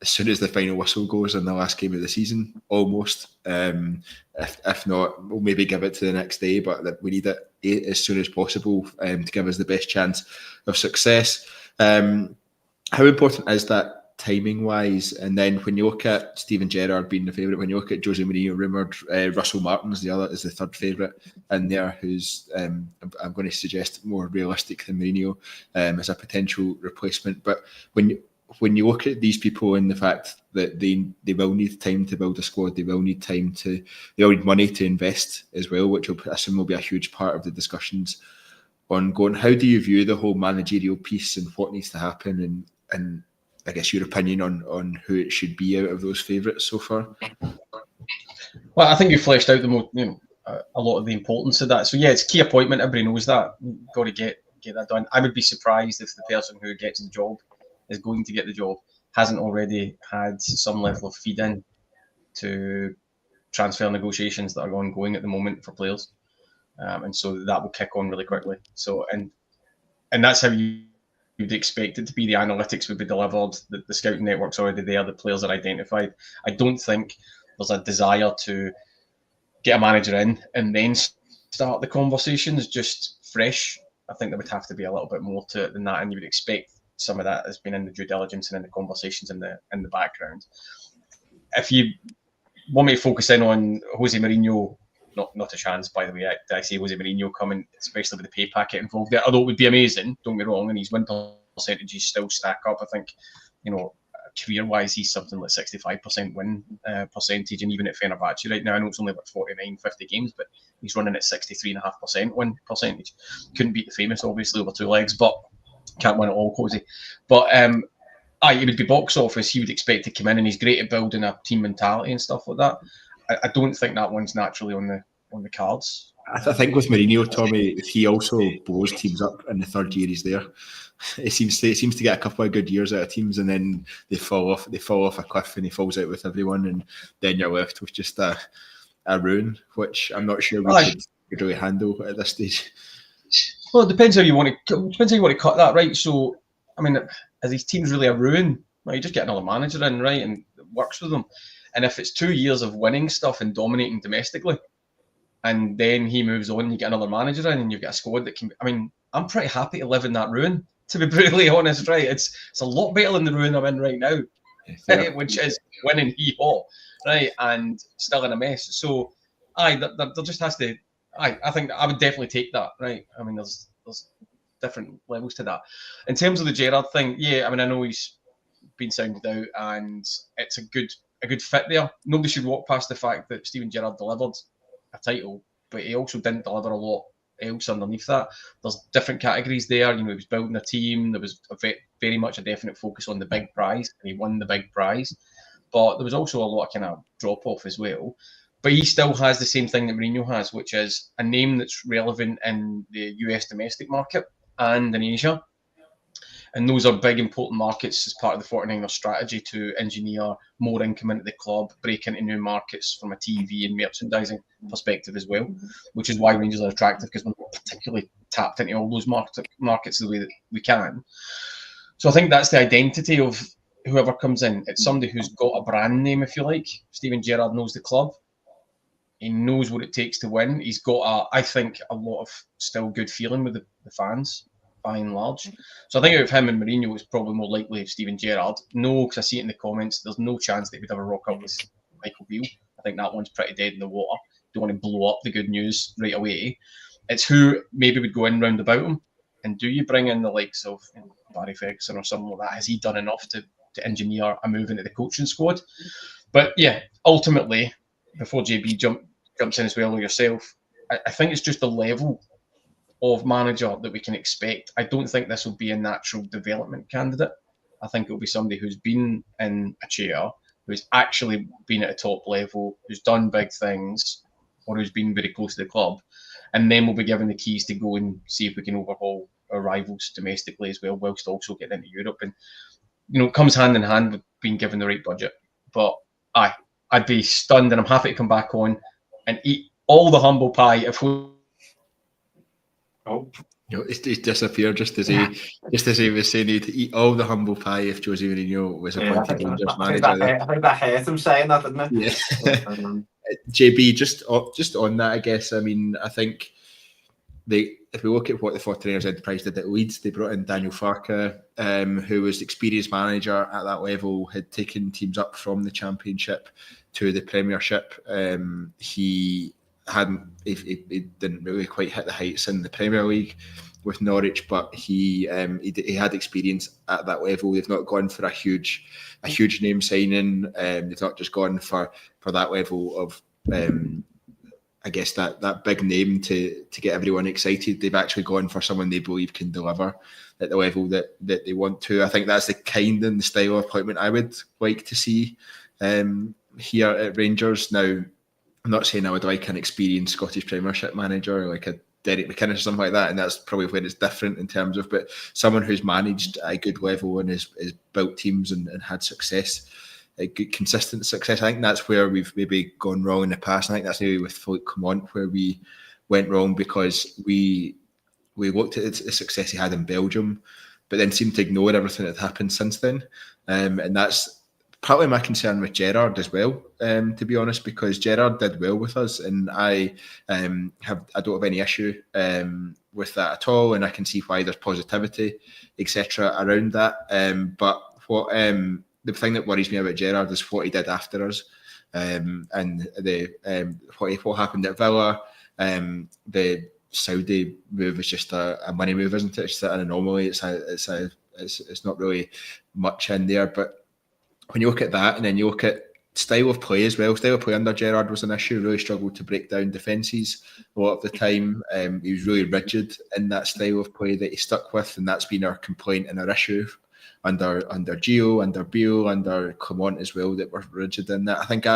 as soon as the final whistle goes in the last game of the season, almost. If not, we'll maybe give it to the next day, but we need it as soon as possible to give us the best chance of success. How important is that timing wise? And then when you look at Steven Gerrard being the favourite, when you look at Jose Mourinho rumoured, Russell Martin's is the third favourite in there, who's I'm going to suggest more realistic than Mourinho as a potential replacement. But when you look at these people and the fact that they will need time to build a squad, they will need money to invest as well, which I assume will be a huge part of the discussions ongoing. How do you view the whole managerial piece and what needs to happen, and I guess your opinion on who it should be out of those favourites so far? Well, I think you fleshed out a lot of the importance of that. So yeah, it's a key appointment. Everybody knows that. You've got to get that done. I would be surprised if the person who gets the job is going to get the job hasn't already had some level of feed in to transfer negotiations that are ongoing at the moment for players, and so that will kick on really quickly. So and that's how you'd expect it to be. The analytics would be delivered, the scouting network's already there, the players are identified. I don't think there's a desire to get a manager in and then start the conversations just fresh. I think there would have to be a little bit more to it than that, and you would expect some of that has been in the due diligence and in the conversations in the background. If you want me to focus in on Jose Mourinho, not a chance, by the way. I see Jose Mourinho coming, especially with the pay packet involved there, although it would be amazing, don't get me wrong, and his win percentages still stack up. I think, career-wise, he's something like 65% win percentage, and even at Fenerbahce right now, I know it's only about 49, 50 games, but he's running at 63.5% win percentage. Couldn't beat the famous, obviously, over two legs, but can't win it all, Cozy. But he would be box office. He would expect to come in, and he's great at building a team mentality and stuff like that. I don't think that one's naturally on the cards. I think with Mourinho, Tommy, he also blows teams up in the third year he's there. It seems to get a couple of good years out of teams, and then they fall off a cliff, and he falls out with everyone, and then you're left with just a ruin, which I'm not sure we could really handle at this stage. Well, it depends how you want to cut that, right? So, I mean, are these teams really a ruin? Well, you just get another manager in, right, and it works with them. And if it's 2 years of winning stuff and dominating domestically, and then he moves on, you get another manager in, and you've got a squad that can. I mean, I'm pretty happy to live in that ruin, to be brutally honest, right? It's a lot better than the ruin I'm in right now, which is winning hee-haw, right, and still in a mess. So, there just has to. I think I would definitely take that, right? I mean, there's different levels to that. In terms of the Gerrard thing, yeah, I mean, I know he's been sounded out, and it's a good fit there. Nobody should walk past the fact that Steven Gerrard delivered a title, but he also didn't deliver a lot else underneath that. There's different categories there. He was building a team. There was very much a definite focus on the big prize, and he won the big prize. But there was also a lot of kind of drop off as well. But he still has the same thing that Mourinho has, which is a name that's relevant in the US domestic market and in Asia. And those are big, important markets as part of the 49ers strategy to engineer more income into the club, break into new markets from a TV and merchandising perspective as well, which is why Rangers are attractive, because we're not particularly tapped into all those markets the way that we can. So I think that's the identity of whoever comes in. It's somebody who's got a brand name, if you like. Steven Gerrard knows the club. He knows what it takes to win. He's got, I think, a lot of still good feeling with the fans, by and large. So I think out of him and Mourinho, it's probably more likely Steven Gerrard. No, because I see it in the comments, there's no chance that he would ever rock up with Michael Beale. I think that one's pretty dead in the water. Don't want to blow up the good news right away. It's who maybe would go in round about him. And do you bring in the likes of Barry Ferguson or something like that? Has he done enough to engineer a move into the coaching squad? But yeah, ultimately, before JB jumps in as well, or yourself, I think it's just the level of manager that we can expect. I don't think this will be a natural development candidate. I think it'll be somebody who's been in a chair, who's actually been at a top level, who's done big things, or who's been very close to the club. And then we'll be given the keys to go and see if we can overhaul our rivals domestically as well, whilst also getting into Europe. And, it comes hand in hand with being given the right budget. But I'd be stunned, and I'm happy to come back on and eat all the humble pie if we... Oh, He's disappeared just as he was saying he'd eat all the humble pie if Jose Mourinho was appointed Rangers manager. I think that hurt him saying that, didn't it? Yeah. JB, just on that, I guess. I mean, I think if we look at what the 49ers Enterprise did at Leeds, they brought in Daniel Farke, who was the experienced manager at that level, had taken teams up from the Championship to the Premiership. He didn't really quite hit the heights in the Premier League with Norwich, but he had experience at that level. They've not gone for a huge name signing. They've not just gone for that level of I guess that big name to get everyone excited. They've actually gone for someone they believe can deliver at the level that they want to. I think that's the kind and the style of appointment I would like to see here at Rangers. Now, I'm not saying I would like an experienced Scottish Premiership manager like a Derek McInnes or something like that, and that's probably where it's different in terms of, but someone who's managed at a good level and has built teams and had success, a good consistent success. I think that's where we've maybe gone wrong in the past. I think that's maybe with Philippe Clement where we went wrong, because we looked at the success he had in Belgium, but then seemed to ignore everything that happened since then. And that's probably my concern with Gerrard as well, to be honest, because Gerrard did well with us, and I don't have any issue with that at all, and I can see why there's positivity, etc. around that. But what the thing that worries me about Gerrard is what he did after us, and what happened at Villa. The Saudi move is just a money move, isn't it? It's an anomaly. It's not really much in there. But when you look at that, and then you look at style of play as well. Style of play under Gerrard was an issue. Really struggled to break down defences a lot of the time. He was really rigid in that style of play that he stuck with, and that's been our complaint and our issue under Gio, under Beale, under Clement as well, that we're rigid in that. I think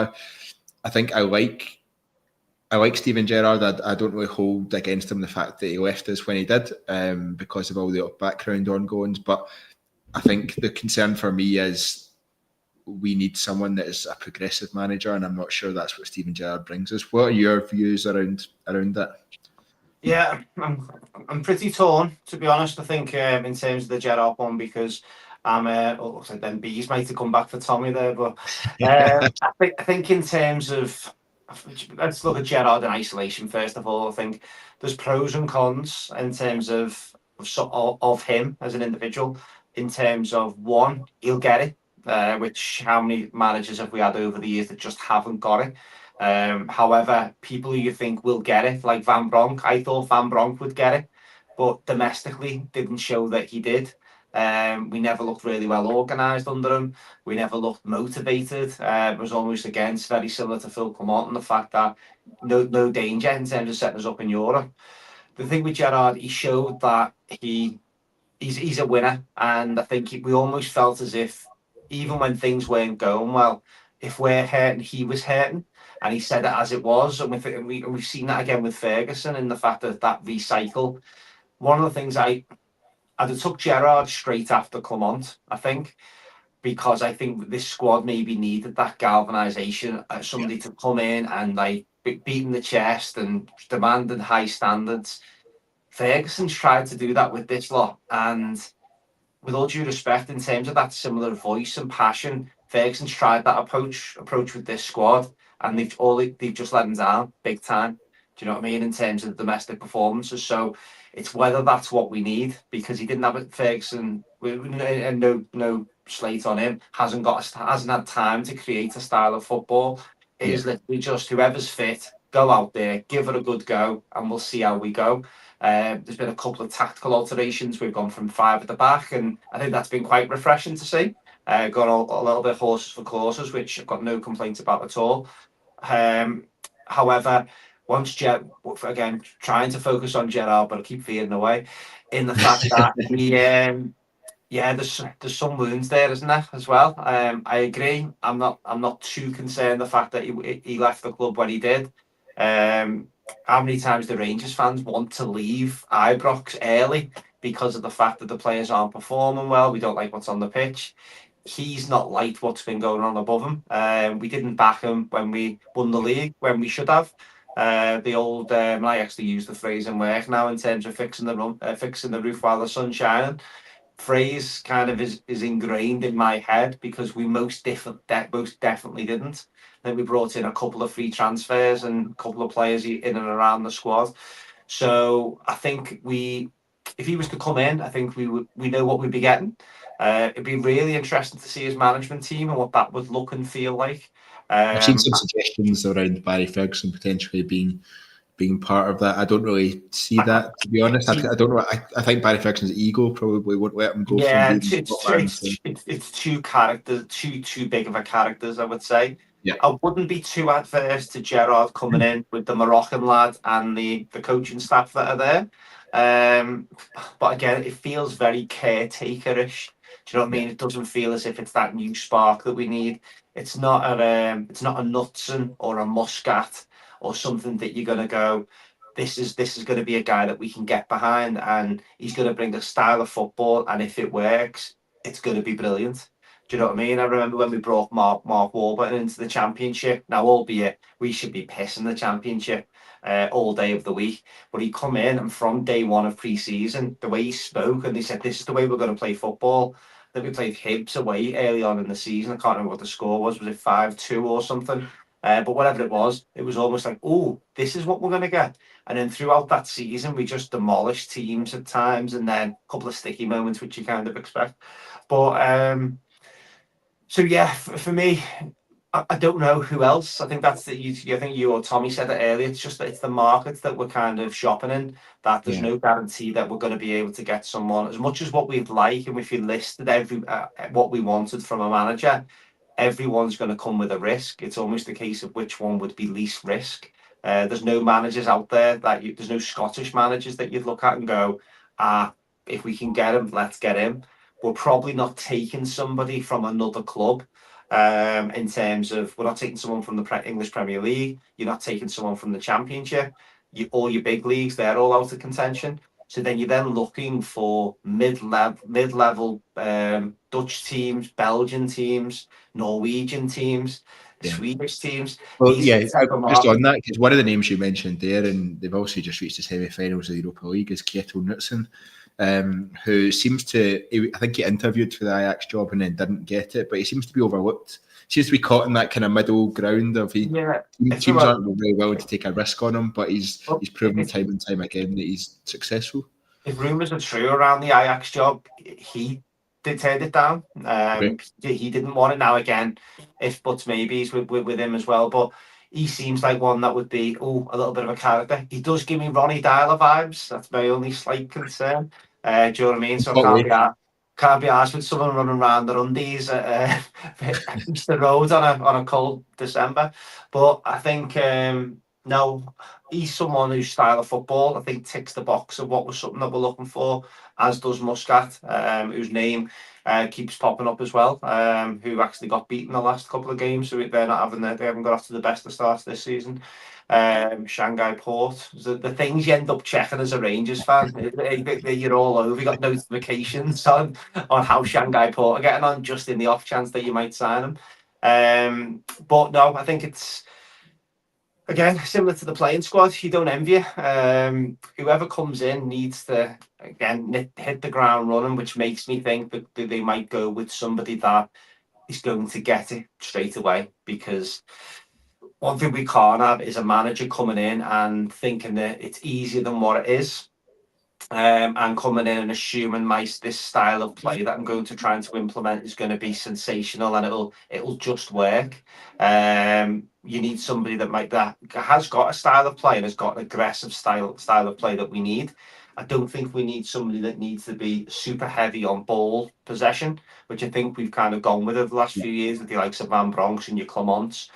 I like Steven Gerrard. I don't really hold against him the fact that he left us when he did, because of all the background ongoings. But I think the concern for me is we need someone that is a progressive manager, and I'm not sure that's what Steven Gerrard brings us. What are your views around that? Yeah, I'm pretty torn, to be honest. I think in terms of the Gerrard one, because then Bees might have come back for Tommy there, but I think in terms of, let's look at Gerrard in isolation first of all. I think there's pros and cons in terms of him as an individual. In terms of, one, he'll get it, which how many managers have we had over the years that just haven't got it? However, people who you think will get it, like Van Bronk, I thought Van Bronk would get it, but domestically didn't show that he did. We never looked really well organised under him. We never looked motivated. It was almost, again, very similar to Phil Clement, and the fact that no danger in terms of setting us up in Europe. The thing with Gerrard, he showed that he's a winner, and I think we almost felt as if even when things weren't going well, if we're hurting, he was hurting, and he said it as it was. And we've seen that again with Ferguson, in the fact that recycle. One of the things I'd have took Gerrard straight after Clement, I think, because I think this squad maybe needed that galvanisation, somebody to come in and like beating the chest and demanding high standards. Ferguson's tried to do that with this lot, and with all due respect, in terms of that similar voice and passion, Ferguson's tried that approach with this squad, and they've just let him down big time. Do you know what I mean? In terms of the domestic performances, so it's whether that's what we need, because he didn't have it. Ferguson, and no slate on him, hasn't had time to create a style of football. It is literally just whoever's fit, go out there, give it a good go, and we'll see how we go. There's been a couple of tactical alterations. We've gone from 5 at the back, and I think that's been quite refreshing to see. Gone a little bit horses for courses, which I've got no complaints about at all. However, again, trying to focus on Gerrard, but I keep veering away in the fact that there's some wounds there, isn't there, as well? I agree. I'm not too concerned the fact that he left the club when he did. How many times do Rangers fans want to leave Ibrox early because of the fact that the players aren't performing well? We don't like what's on the pitch. He's not liked what's been going on above him. We didn't back him when we won the league, when we should have. I actually use the phrase in work now in terms of fixing the roof while the sun's shining. Phrase kind of is ingrained in my head because we most definitely didn't. Then we brought in a couple of free transfers and a couple of players in and around the squad. So I think if he was to come in, I think we know what we'd be getting. It'd be really interesting to see his management team and what that would look and feel like. I've seen some suggestions around Barry Ferguson potentially being part of that. I don't really see that, to be honest. I don't know. I think Barry Ferguson's ego probably won't let him go. Yeah, it's two characters, too big of a characters, I would say. Yeah. I wouldn't be too adverse to Gerrard coming in with the Moroccan lad and the coaching staff that are there. But again, it feels very caretakerish. Do you know what I mean? It doesn't feel as if it's that new spark that we need. It's not a Knutson or a Muscat or something that you're going to go, this is going to be a guy that we can get behind, and he's going to bring a style of football, and if it works, it's going to be brilliant. Do you know what I mean? I remember when we brought Mark Warburton into the Championship. Now, albeit we should be pissing the Championship all day of the week, but he come in, and from day one of pre-season, the way he spoke, and they said, this is the way we're going to play football. Then we played Hibs away early on in the season. I can't remember what the score was. Was it 5-2 or something? But whatever it was almost like, oh, this is what we're going to get. And then throughout that season, we just demolished teams at times, and then a couple of sticky moments, which you kind of expect. But so yeah, for me, I don't know who else. I think I think you or Tommy said it earlier. It's just that it's the markets that we're kind of shopping in. That there's no guarantee that we're going to be able to get someone as much as what we'd like, and if you listed what we wanted from a manager. Everyone's going to come with a risk. It's almost a case of which one would be least risk. There's no managers out there there's no Scottish managers that you'd look at and go, if we can get him, let's get him. We're probably not taking somebody from another club. In terms of, we're not taking someone from the English Premier League. You're not taking someone from the Championship. All your big leagues, they're all out of contention. So then you're then looking for mid-level Dutch teams, Belgian teams, Norwegian teams, Swedish teams. Well, just on that, because one of the names you mentioned there, and they've also just reached the semi-finals of the Europa League, is Kjetil Knutsen, who seems to, I think he interviewed for the Ajax job and then didn't get it, but he seems to be overlooked. Seems to be caught in that kind of middle ground of teams aren't really willing to take a risk on him, but he's proven time and time again that he's successful. If rumours are true around the Ajax job, he did turn it down. He didn't want it. Now again, if buts maybes with him as well, but he seems like one that would be a little bit of a character. He does give me Ronnie Dyler vibes. That's my only slight concern. Do you know what I mean? So can't be asked with someone running around their undies at Easter Road on a cold December. But I think No, he's someone whose style of football, I think, ticks the box of what was something that we're looking for, as does Muscat, whose name keeps popping up as well, who actually got beaten the last couple of games, so they haven't got off to the best of starts this season. Shanghai Port, the things you end up checking as a Rangers fan, you're all over. You got notifications on how Shanghai Port are getting on, just in the off chance that you might sign them. But no, I think it's, again, similar to the playing squad, you don't envy you. Whoever comes in needs to, again, hit the ground running, which makes me think that they might go with somebody that is going to get it straight away. Because one thing we can't have is a manager coming in and thinking that it's easier than what it is. And coming in and assuming this style of play that I'm going to try to implement is going to be sensational and it'll just work. You need somebody that has got a style of play and has got an aggressive style of play that we need. I don't think we need somebody that needs to be super heavy on ball possession, which I think we've kind of gone with over the last few years with the likes of Van Bronx and your Clements.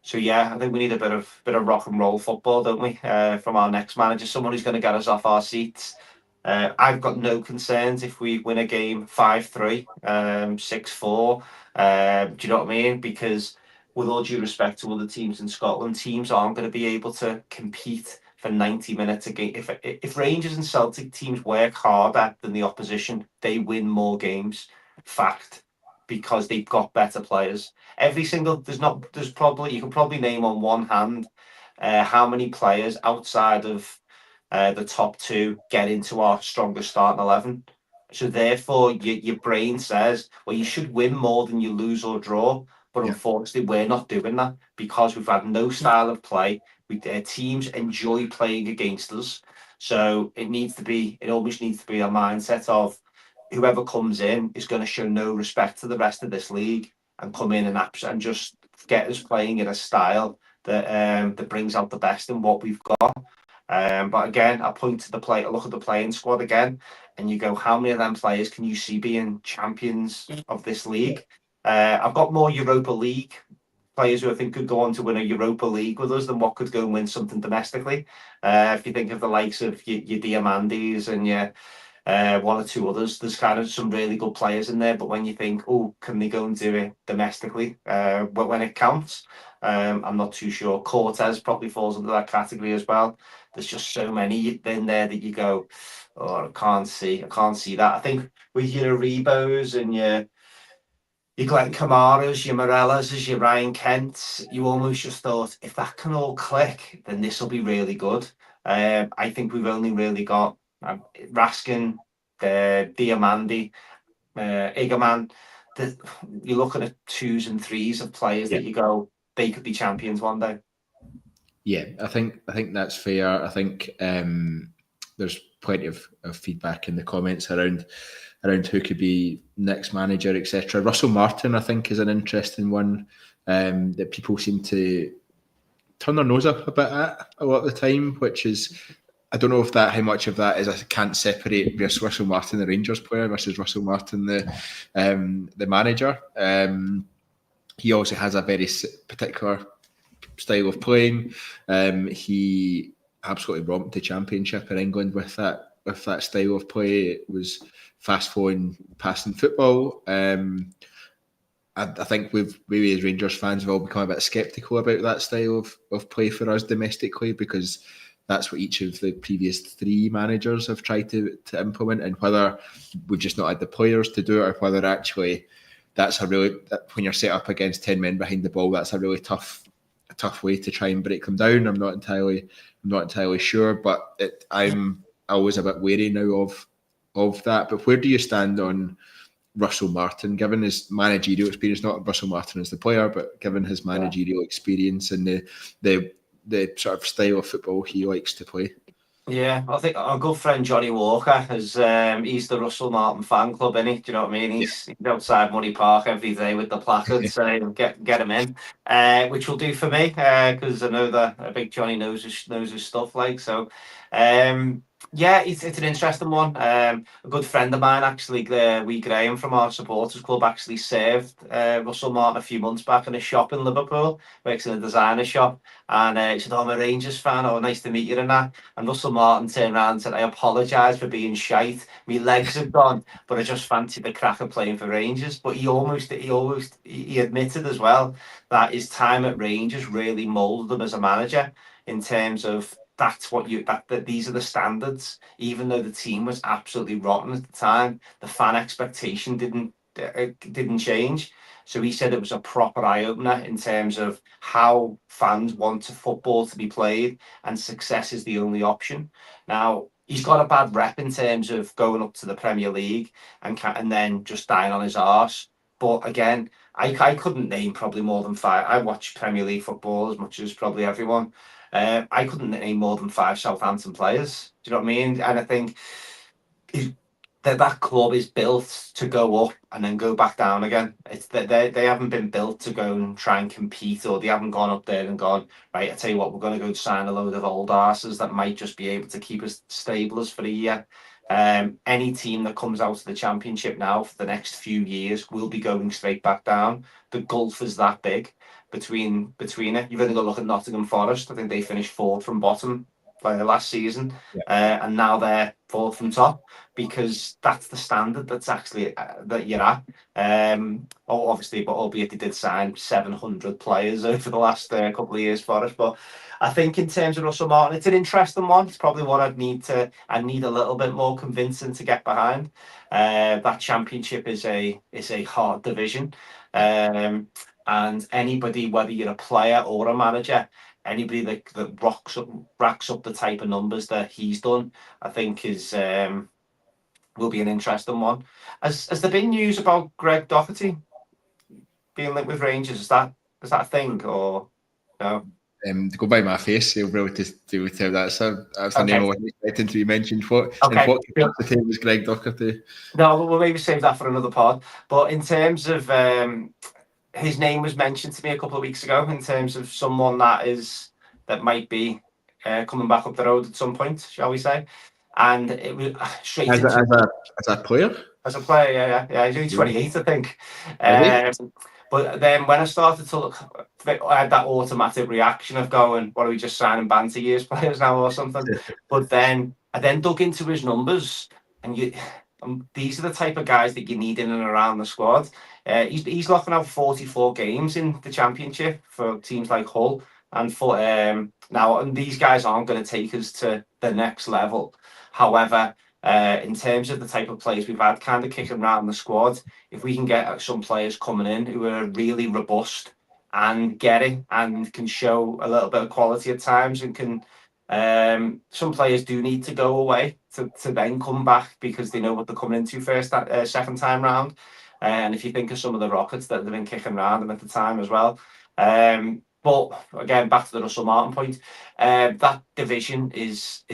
So yeah, I think we need a bit of rock and roll football, don't we? From our next manager, someone who's going to get us off our seats. I've got no concerns if we win a game 5-3, 6-4. Do you know what I mean? Because with all due respect to other teams in Scotland, teams aren't going to be able to compete for 90 minutes a game. If Rangers and Celtic teams work harder than the opposition, they win more games. Fact. Because they've got better players. There's probably, you can probably name on one hand how many players outside of the top two get into our strongest starting 11. So therefore, your brain says, well, you should win more than you lose or draw. But unfortunately, we're not doing that because we've had no style of play. Teams enjoy playing against us. So it almost needs to be a mindset of whoever comes in is going to show no respect to the rest of this league and come in and just get us playing in a style that brings out the best in what we've got. But again, I look at the playing squad again, and you go, how many of them players can you see being champions of this league? I've got more Europa League players who I think could go on to win a Europa League with us than what could go and win something domestically. If you think of the likes of your Diamandis and your one or two others, there's kind of some really good players in there. But when you think, oh, can they go and do it domestically when it counts? I'm not too sure. Cortez probably falls into that category as well. There's just so many in there that you go, oh, I can't see that. I think with your Rebos and your Glenn Kamaras, your Morellas, your Ryan Kents, you almost just thought, if that can all click, then this will be really good. I think we've only really got Raskin, Diamandi, Igaman. You're looking at 2s and 3s of players that you go, they could be champions one day. Yeah, I think that's fair. I think there's plenty of feedback in the comments around who could be next manager, etc. Russell Martin, I think, is an interesting one that people seem to turn their nose up a bit at a lot of the time, which is, I don't know if how much of that is I can't separate Russell Martin, the Rangers player, versus Russell Martin, the manager. He also has a very particular style of playing. He absolutely romped the Championship in England with that style of play. It was fast flowing passing football. I think we as Rangers fans have all become a bit sceptical about that style of play for us domestically, because that's what each of the previous 3 managers have tried to implement, and whether we've just not had the players to do it, or whether actually when you're set up against 10 men behind the ball, that's a really tough way to try and break them down. I'm not entirely sure, but I'm always a bit wary now of that. But where do you stand on Russell Martin, given his managerial experience? Not Russell Martin as the player, but given his managerial experience and the sort of style of football he likes to play. Yeah, I think our good friend Johnny Walker he's the Russell Martin fan club, isn't he? Do you know what I mean? He's outside Muddy Park every day with the placards saying get him in, which will do for me because I know that I think Johnny knows his stuff. So Yeah, it's an interesting one. A good friend of mine, actually, Graham from our supporters club, actually served Russell Martin a few months back in a shop in Liverpool, works in a designer shop, and he said, "Oh, I'm a Rangers fan. Oh, nice to meet you," and that. And Russell Martin turned around and said, "I apologise for being shite. My legs have gone, but I just fancied the crack of playing for Rangers." But he admitted as well that his time at Rangers really moulded him as a manager in terms of that's what that these are the standards. Even though the team was absolutely rotten at the time, the fan expectation didn't change. So he said it was a proper eye opener in terms of how fans want football to be played, and success is the only option. Now he's got a bad rep in terms of going up to the Premier League and then just dying on his arse. But again, I couldn't name probably more than five. I watch Premier League football as much as probably everyone. I couldn't name more than 5 Southampton players. Do you know what I mean? And I think that club is built to go up and then go back down again. It's that they haven't been built to go and try and compete, or they haven't gone up there and gone, right, I tell you what, we're going to go sign a load of old arses that might just be able to keep us stable for a year. Any team that comes out of the Championship now for the next few years will be going straight back down. The gulf is that big between it. You've only got to look at Nottingham Forest. I think they finished 4th from bottom last season, and now they're 4th from top, because that's the standard that's actually that you're at. Obviously, but albeit they did sign 700 players over the last couple of years for us. But I think in terms of Russell Martin, it's an interesting one. It's probably one I need a little bit more convincing to get behind. That Championship is a hard division. And anybody, whether you're a player or a manager, anybody that racks up the type of numbers that he's done, I think will be an interesting one. Has there been news about Greg Doherty being linked with Rangers? Is that a thing, or no? To go by my face, he'll be able to tell that's the Okay. name I wasn't expecting to be mentioned. What capacity was Greg Doherty? No, we'll maybe save that for another pod. But in terms of his name was mentioned to me a couple of weeks ago in terms of someone that might be coming back up the road at some point, shall we say? And it was straight as a player. As a player, yeah. He's only 28, I think. But then when I started to look, I had that automatic reaction of going, "What are we just signing banter years players now or something?" But then I dug into his numbers, and these are the type of guys that you need in and around the squad. He's locking out 44 games in the Championship for teams like Hull and for now. And these guys aren't going to take us to the next level. However, in terms of the type of players we've had kind of kicking around the squad, if we can get some players coming in who are really robust and getting and can show a little bit of quality at times, and can some players do need to go away to then come back because they know what they're coming into second time round. And if you think of some of the Rockets that have been kicking around them at the time as well. But again, back to the Russell Martin point, that division it's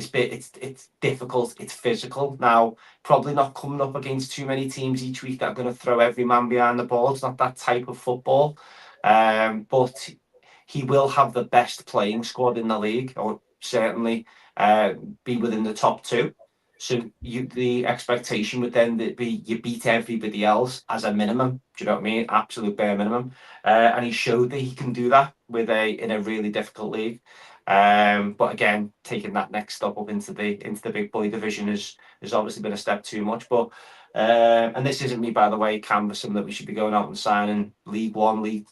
difficult, it's physical. Now, probably not coming up against too many teams each week that are going to throw every man behind the ball. It's not that type of football. But he will have the best playing squad in the league, or certainly be within the top 2. So the expectation would then be you beat everybody else as a minimum. Do you know what I mean? Absolute bare minimum. And he showed that he can do that in a really difficult league. But again, taking that next step up into the big boy division has obviously been a step too much. But and this isn't me, by the way, canvassing that we should be going out and signing League One, League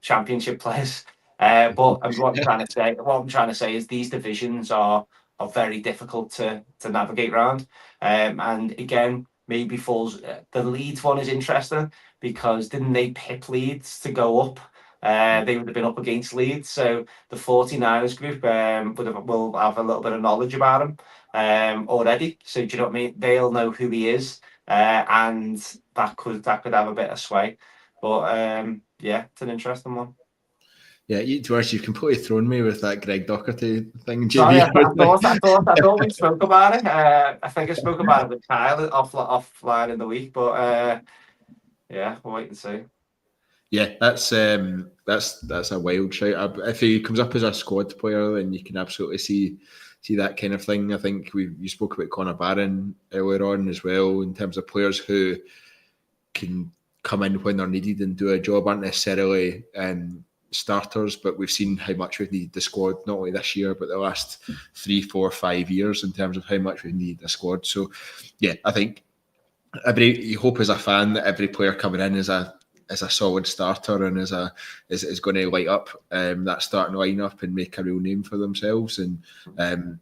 Championship players. But what I'm trying to say is these divisions are very difficult to navigate around. And again, maybe falls. The Leeds one is interesting because didn't they pip Leeds to go up? They would have been up against Leeds, so the 49ers group will have a little bit of knowledge about him already. So do you know what I mean? They'll know who he is, and that could have a bit of sway. But yeah, it's an interesting one. Yeah, you've completely thrown me with that Greg Doherty thing, JB. Sorry, I thought we spoke about it. I think I spoke about it with Kyle offline in the week, but yeah, we'll wait and see. Yeah, that's a wild shout. If he comes up as a squad player, then you can absolutely see that kind of thing. I think you spoke about Conor Barron earlier on as well, in terms of players who can come in when they're needed and do a job, aren't necessarily starters, but we've seen how much we've needed the squad, not only this year, but the last 3, 4, 5 years, in terms of how much we've needed the squad. So, yeah, I think you hope as a fan that every player coming in is a solid starter and is going to light up that starting lineup and make a real name for themselves. And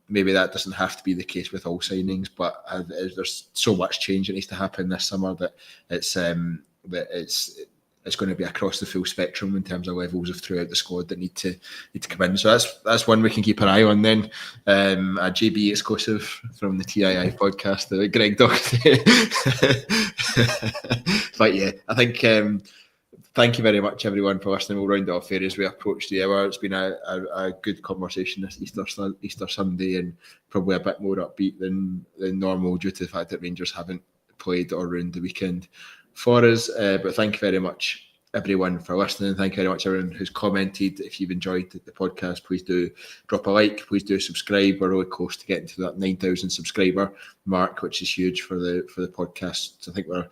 maybe that doesn't have to be the case with all signings, but there's so much change that needs to happen this summer that it's going to be across the full spectrum in terms of levels of throughout the squad that need to come in. So that's one we can keep an eye on then. A JB exclusive from the TII podcast that Greg Doherty. But yeah, I think thank you very much everyone for listening. We'll round it off here as we approach the hour. It's been a good conversation this Easter Sunday, and probably a bit more upbeat than normal due to the fact that Rangers haven't played or ruined the weekend for us, but thank you very much everyone for listening. Thank you very much everyone who's commented. If you've enjoyed the podcast, please do drop a like, please do subscribe. We're really close to getting to that 9,000 subscriber mark, which is huge for the podcast. I think we're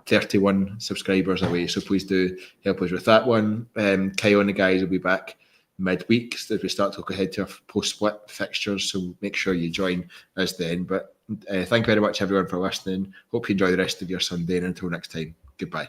31 subscribers away, so please do help us with that one. Kyle and the guys will be back midweek as we start to look ahead to our post-split fixtures, so make sure you join us then. But thank you very much everyone for listening. Hope you enjoy the rest of your Sunday, and until next time, goodbye.